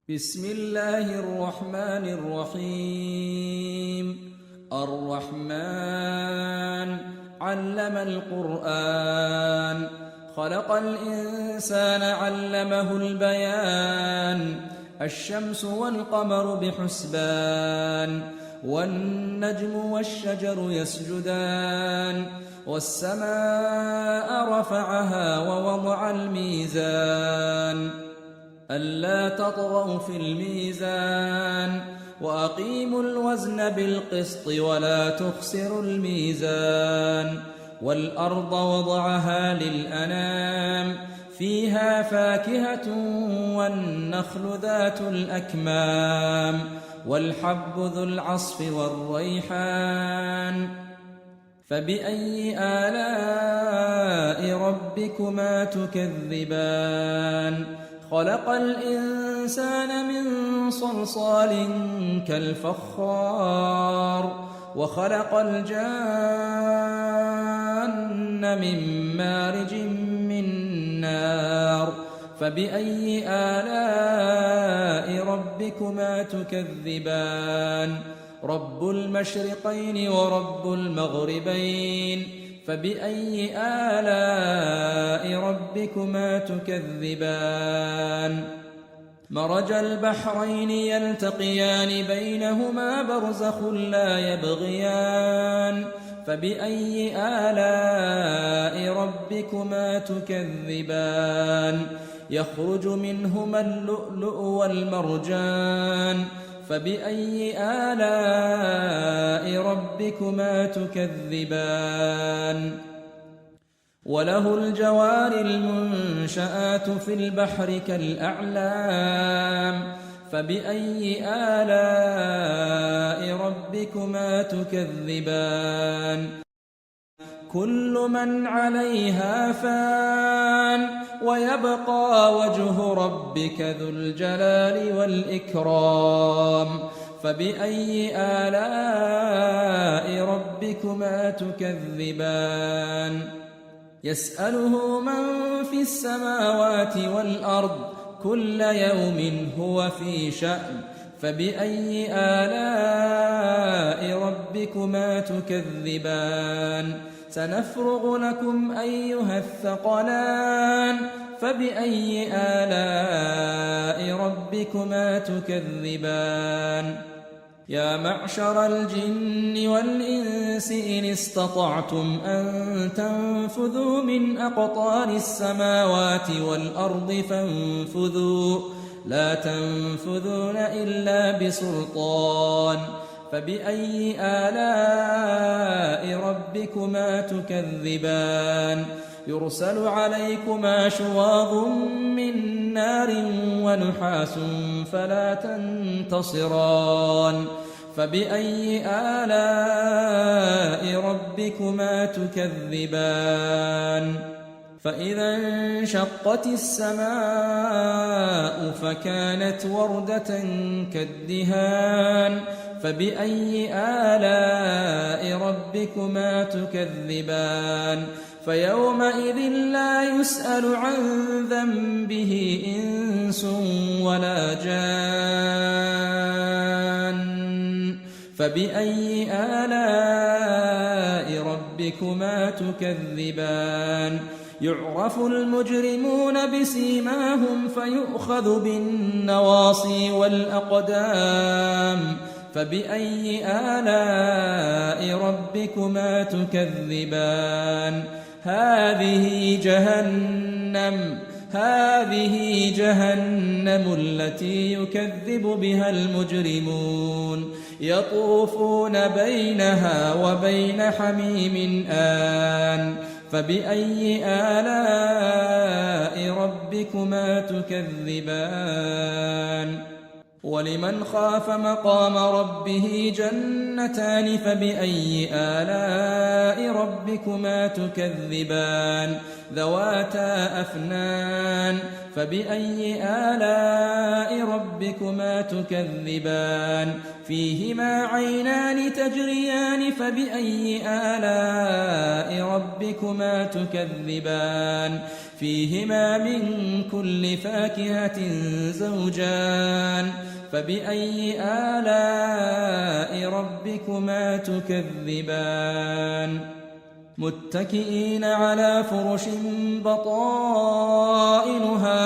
بسم الله الرحمن الرحيم. الرحمن علم القرآن، خلق الإنسان علمه البيان. الشمس والقمر بحسبان، والنجم والشجر يسجدان. والسماء رفعها ووضع الميزان ألا تطغوا في الميزان، وأقيموا الوزن بالقسط ولا تخسروا الميزان. والأرض وضعها للأنام، فيها فاكهة والنخل ذات الأكمام، والحب ذو العصف والريحان. فبأي آلاء ربكما تكذبان؟ خلق الإنسان من صلصال كالفخار، وخلق الجان من مارج من نار. فبأي آلاء ربكما تكذبان؟ رب المشرقين ورب المغربين. فبأي آلاء ربكما تكذبان؟ مرج البحرين يلتقيان بينهما برزخ لا يبغيان. فبأي آلاء ربكما تكذبان؟ يخرج منهما اللؤلؤ والمرجان. فبأي آلاء ربكما تكذبان؟ وله الجوار المنشآت في البحر كالأعلام. فبأي آلاء ربكما تكذبان؟ كل من عليها فان، ويبقى وجه ربك ذو الجلال والإكرام. فبأي آلاء ربكما تكذبان؟ يسأله من في السماوات والأرض، كل يوم هو في شأن. فبأي آلاء ربكما تكذبان؟ سنفرغ لكم أيها الثقلان. فبأي آلاء ربكما تكذبان؟ يا معشر الجن والإنس إن استطعتم أن تنفذوا من أقطار السماوات والأرض فانفذوا، لا تنفذون إلا بسلطان. فبأي آلاء ربكما تكذبان؟ يرسل عليكما شواظ من نار ونحاس فلا تنتصران. فبأي آلاء ربكما تكذبان؟ فإذا انشقت السماء فكانت وردة كالدهان. فبأي آلاء ربكما تكذبان؟ فيومئذ لا يسأل عن ذنبه إنس ولا جان. فبأي آلاء ربكما تكذبان؟ يعرف المجرمون بسيماهم فيؤخذ بالنواصي والأقدام. فبأي آلاء ربكما تكذبان؟ هذه جهنم التي يكذب بها المجرمون، يطوفون بينها وبين حميم آن. فبأي آلاء ربكما تكذبان؟ ولمن خاف مقام ربه جنتان. فبأي آلاء ربكما تكذبان؟ ذواتا أفنان. فبأي آلاء ربكما تكذبان؟ فيهما عينان تجريان. فبأي آلاء ربكما تكذبان؟ فيهما من كل فاكهة زوجان فبأي آلاء ربكما تكذبان متكئين على فرش بطائنها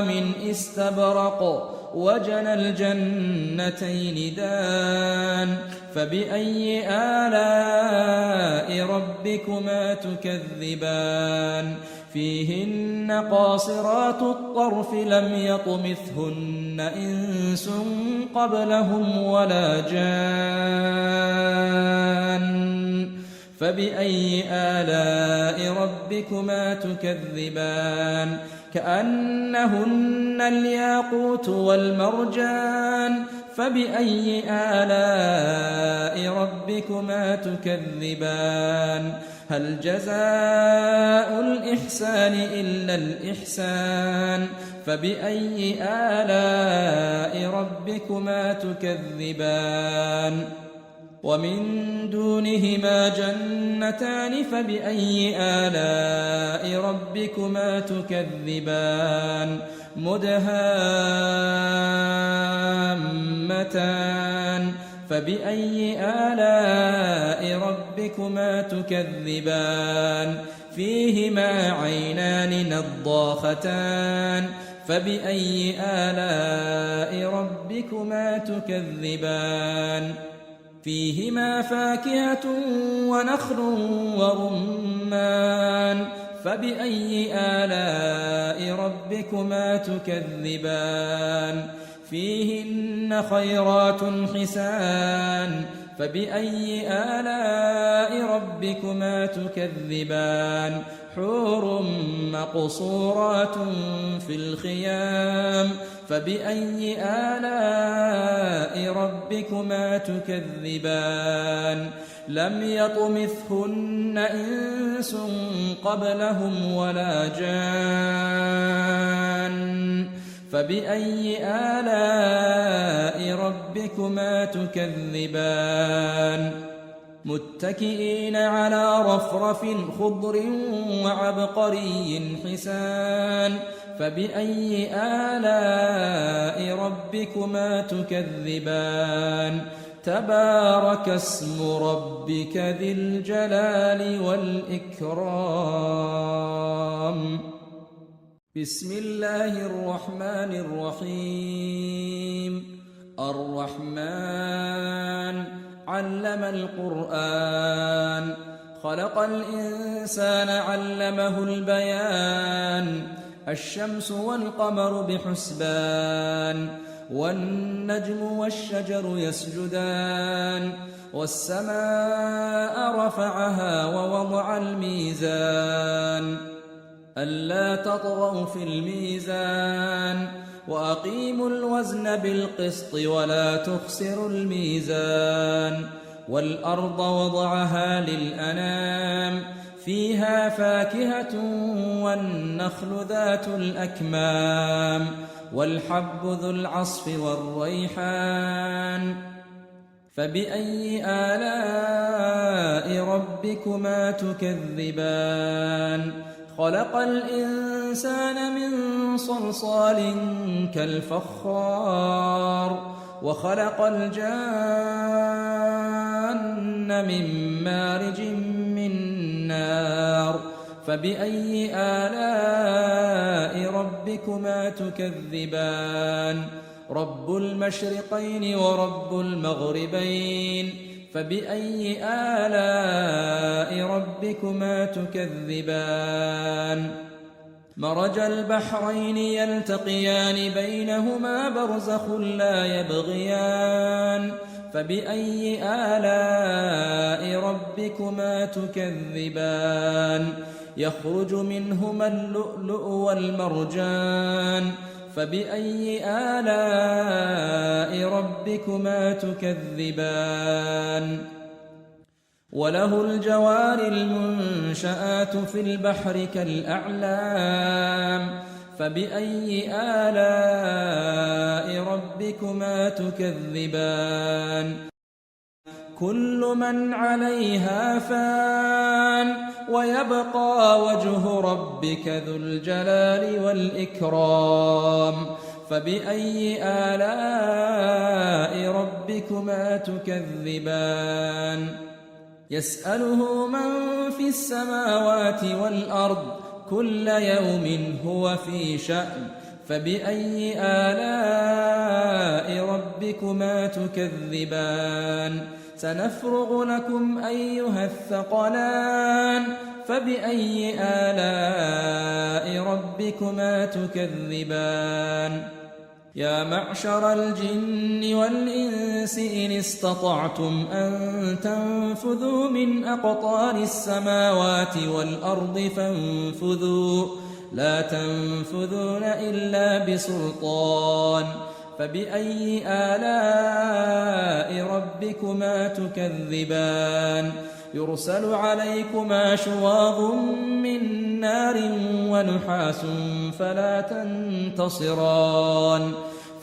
من استبرق وجنى الجنتين دان فبأي آلاء ربكما تكذبان فيهن قاصرات الطرف لم يطمثهن إنس قبلهم ولا جان فبأي آلاء ربكما تكذبان كأنهن الياقوت والمرجان فبأي آلاء ربكما تكذبان هل جزاء الإحسان إلا الإحسان فبأي آلاء ربكما تكذبان ومن دونهما جنتان فبأي آلاء ربكما تكذبان مدهامتان فبأي آلاء ربكما تكذبان فيهما عينان نضاختان فبأي آلاء ربكما تكذبان فيهما فاكهة ونخل ورمان فبأي آلاء ربكما تكذبان فيهن خيرات حسان فبأي آلاء ربكما تكذبان حور مقصورات في الخيام فبأي آلاء ربكما تكذبان لم يطمثهن إنس قبلهم ولا جان فبأي آلاء ربكما تكذبان متكئين على رفرف خضر وعبقري حسان فبأي آلاء ربكما تكذبان تبارك اسم ربك ذي الجلال والإكرام بسم الله الرحمن الرحيم الرحمن علم القرآن خلق الإنسان علمه البيان الشمس والقمر بحسبان والنجم والشجر يسجدان والسماء رفعها ووضع الميزان ألا تطغوا في الميزان وأقيموا الوزن بالقسط ولا تخسروا الميزان والأرض وضعها للأنام فيها فاكهة والنخل ذات الأكمام والحب ذو العصف والريحان فبأي آلاء ربكما تكذبان خلق الإنسان من صلصال كالفخار وخلق الجان من مارج من نار فبأي آلاء ربكما تكذبان رب المشرقين ورب المغربين فبأي آلاء ربكما تكذبان مرج البحرين يلتقيان بينهما برزخ لا يبغيان فبأي آلاء ربكما تكذبان يخرج منهما اللؤلؤ والمرجان فبأي آلاء ربكما تكذبان وله الجوار المنشآت في البحر كالأعلام فبأي آلاء ربكما تكذبان كل من عليها فان ويبقى وجه ربك ذو الجلال والإكرام فبأي آلاء ربكما تكذبان يسأله من في السماوات والأرض كل يوم هو في شأن فبأي آلاء ربكما تكذبان سنفرغ لكم أيها الثقلان فبأي آلاء ربكما تكذبان يا معشر الجن والإنس إن استطعتم أن تنفذوا من أقطار السماوات والأرض فانفذوا لا تنفذون إلا بسلطان فبأي آلاء ربكما تكذبان يرسل عليكما شواظ من نار ونحاس فلا تنتصران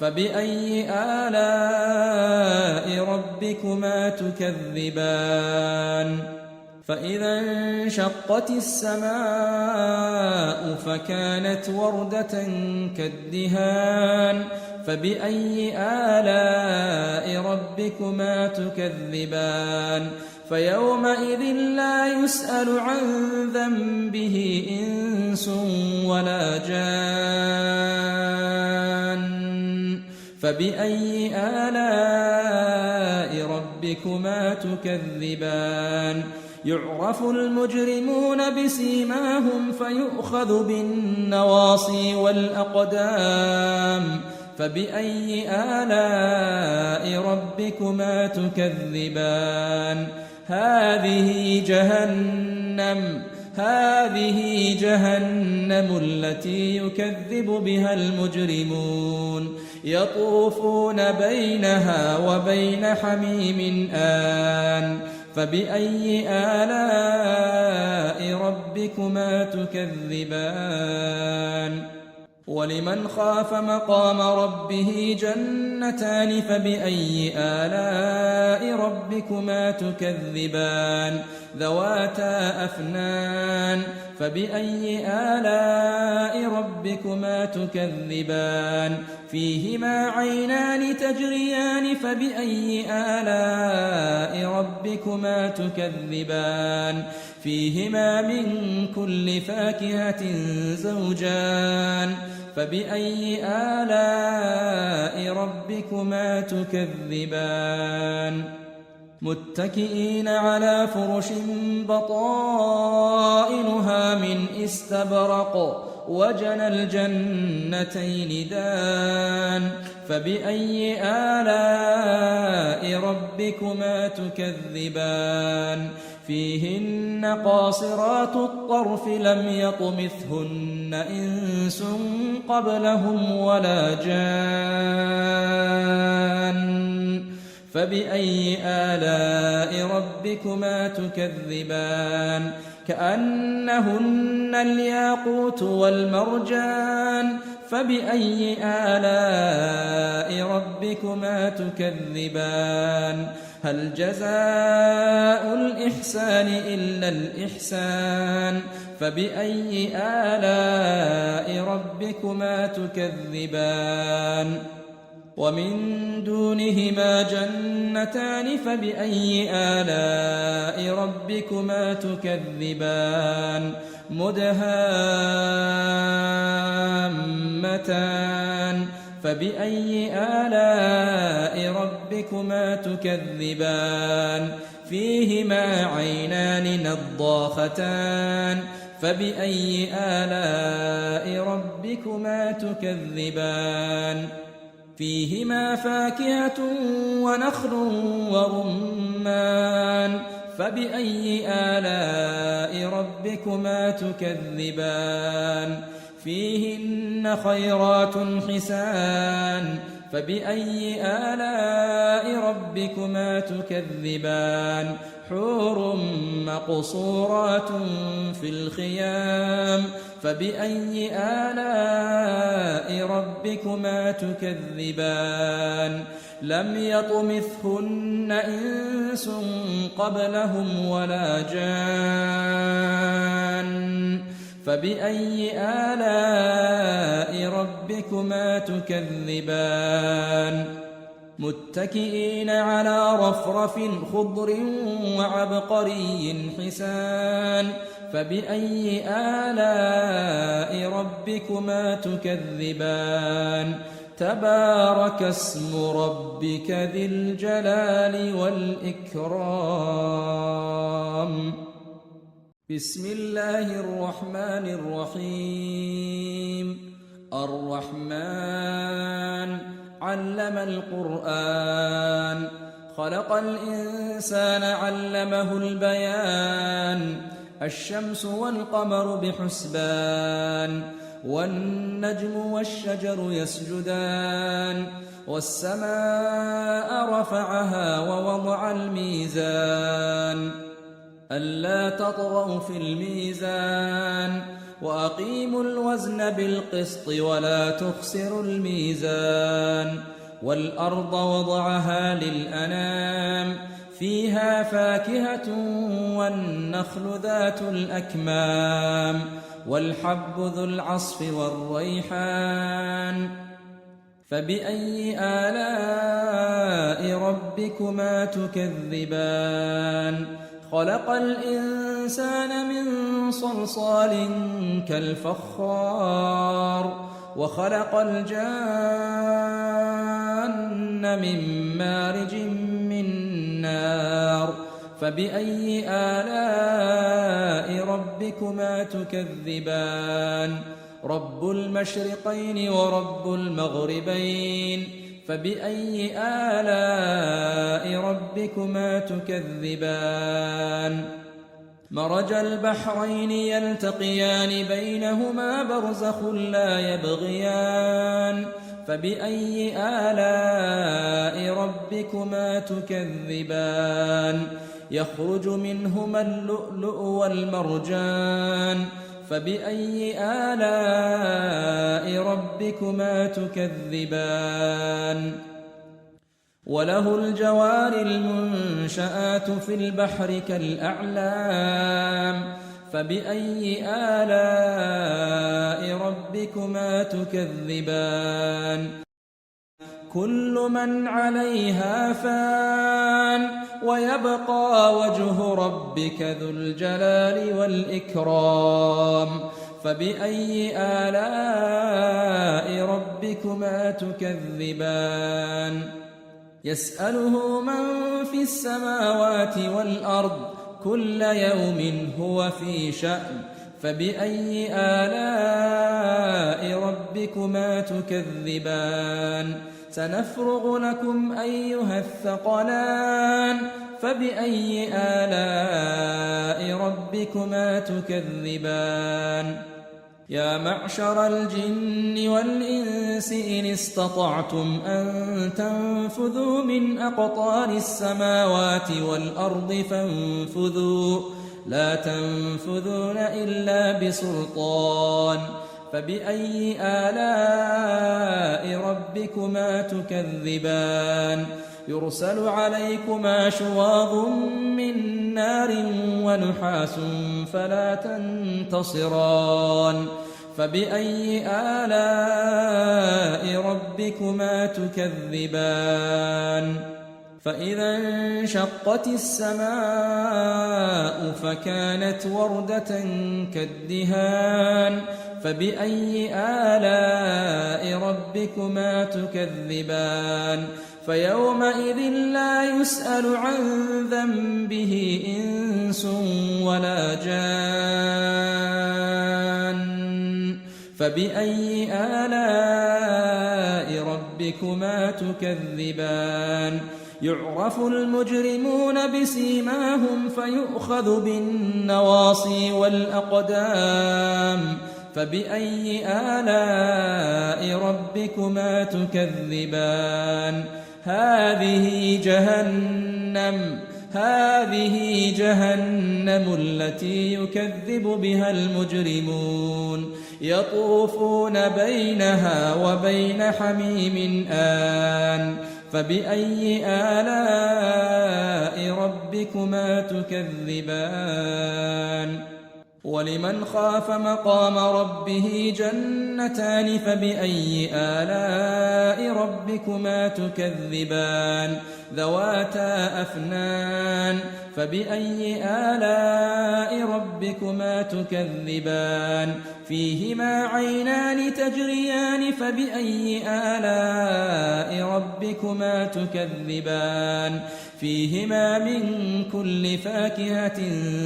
فبأي آلاء ربكما تكذبان فإذا انشقت السماء فكانت وردة كالدهان فبأي آلاء ربكما تكذبان فيومئذ لا يسأل عن ذنبه إنس ولا جان فبأي آلاء ربكما تكذبان يعرف المجرمون بسيماهم فيؤخذ بالنواصي والأقدام فبأي آلاء ربكما تكذبان هذه جهنم التي يكذب بها المجرمون يطوفون بينها وبين حميم آن فبأي آلاء ربكما تكذبان ولمن خاف مقام ربه جنتان فبأي آلاء ربكما تكذبان ذواتا أفنان فبأي آلاء ربكما تكذبان فيهما عينان تجريان فبأي آلاء ربكما تكذبان فيهما من كل فاكهة زوجان فبأي آلاء ربكما تكذبان متكئين على فرش بطائنها من استبرق وجنى الجنتين دان فبأي آلاء ربكما تكذبان فيهن قاصرات الطرف لم يطمثهن إنس قبلهم ولا جان فبأي آلاء ربكما تكذبان كأنهن الياقوت والمرجان فبأي آلاء ربكما تكذبان هل جزاء الإحسان إلا الإحسان فبأي آلاء ربكما تكذبان ومن دونهما جنتان فبأي آلاء ربكما تكذبان مدهامتان فبأي آلاء ربكما تكذبان فيهما عينان نضاختان فبأي آلاء ربكما تكذبان فيهما فاكهة ونخل ورمان فبأي آلاء ربكما تكذبان فيهن خيرات حسان فبأي آلاء ربكما تكذبان حور مقصورات في الخيام فبأي آلاء ربكما تكذبان لم يطمثهن إنس قبلهم ولا جان فبأي آلاء ربكما تكذبان متكئين على رفرف خضر وعبقري حسان فبأي آلاء ربكما تكذبان تبارك اسم ربك ذي الجلال والإكرام بسم الله الرحمن الرحيم الرحمن علم القرآن خلق الإنسان علمه البيان الشمس والقمر بحسبان والنجم والشجر يسجدان والسماء رفعها ووضع الميزان ألا تطغوا في الميزان وأقيموا الوزن بالقسط ولا تخسروا الميزان والأرض وضعها للأنام فيها فاكهة والنخل ذات الأكمام والحب ذو العصف والريحان فبأي آلاء ربكما تكذبان خلق الإنسان من صلصال كالفخار وخلق الجان من مارج من نار فبأي آلاء ربكما تكذبان رب المشرقين ورب المغربين فبأي آلاء ربكما تكذبان مرج البحرين يلتقيان بينهما برزخ لا يبغيان فبأي آلاء ربكما تكذبان يخرج منهما اللؤلؤ والمرجان فبأي آلاء ربكما تكذبان وله الجوار المنشآت في البحر كالأعلام فبأي آلاء ربكما تكذبان كل من عليها فان ويبقى وجه ربك ذو الجلال والإكرام فبأي آلاء ربكما تكذبان يسأله من في السماوات والأرض كل يوم هو في شأن فبأي آلاء ربكما تكذبان سنفرغ لكم أيها الثقلان فبأي آلاء ربكما تكذبان يا معشر الجن والإنس إن استطعتم أن تنفذوا من أقطار السماوات والأرض فانفذوا لا تنفذون إلا بسلطان فبأي آلاء ربكما تكذبان يرسل عليكما شواظ من نار ونحاس فلا تنتصران فبأي آلاء ربكما تكذبان فإذا انشقت السماء فكانت وردة كالدهان فبأي آلاء ربكما تكذبان فيومئذ لا يسأل عن ذنبه إنس ولا جان فبأي آلاء ربكما تكذبان يعرف المجرمون بسيماهم فيؤخذ بالنواصي والأقدام فبأي آلاء ربكما تكذبان هذه جهنم التي يكذب بها المجرمون يطوفون بينها وبين حميم آن فبأي آلاء ربكما تكذبان ولمن خاف مقام ربه جنتان فبأي آلاء ربكما تكذبان ذواتا أفنان فبأي آلاء ربكما تكذبان فيهما عينان تجريان فبأي آلاء ربكما تكذبان فيهما من كل فاكهة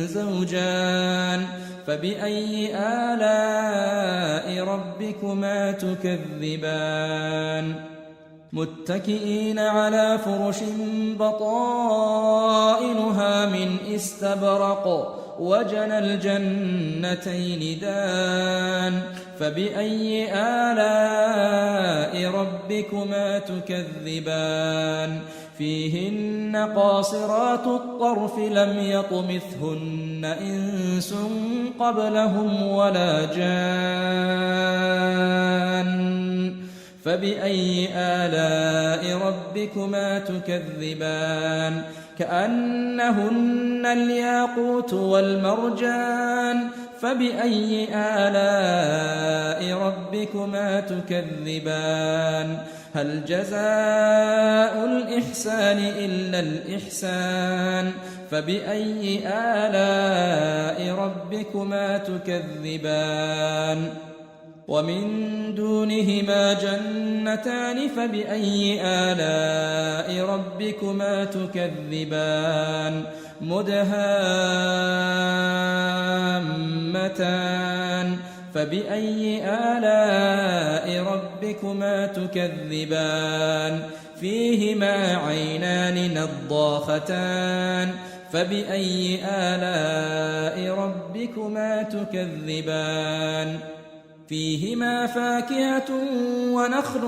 زوجان فبأي آلاء ربكما تكذبان متكئين على فرش بطائنها من استبرق وجنى الجنتين دان فبأي آلاء ربكما تكذبان فيهن قاصرات الطرف لم يطمثهن إنس قبلهم ولا جان فبأي آلاء ربكما تكذبان كأنهن الياقوت والمرجان فبأي آلاء ربكما تكذبان هل جزاء الإحسان إلا الإحسان فبأي آلاء ربكما تكذبان ومن دونهما جنتان فبأي آلاء ربكما تكذبان مدهامتان فبأي آلاء ربكما تكذبان فيهما عينان نضاختان فبأي آلاء ربكما تكذبان فيهما فاكهة ونخل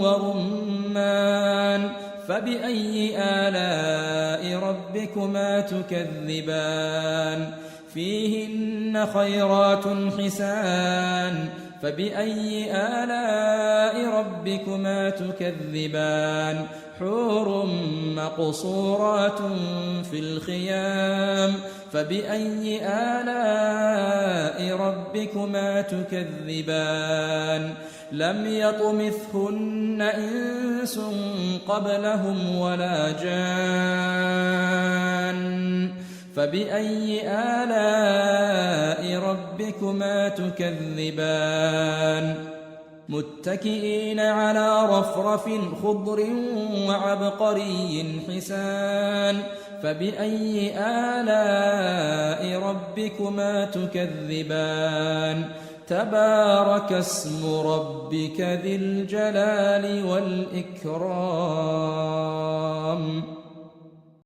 ورمان فبأي آلاء ربكما تكذبان فيهن خيرات حسان فبأي آلاء ربكما تكذبان حور مقصورات في الخيام فبأي آلاء ربكما تكذبان لم يطمثهن إنس قبلهم ولا جان فبأي آلاء ربكما تكذبان متكئين على رفرف خضر وعبقري حسان فبأي آلاء ربكما تكذبان تبارك اسم ربك ذي الجلال والإكرام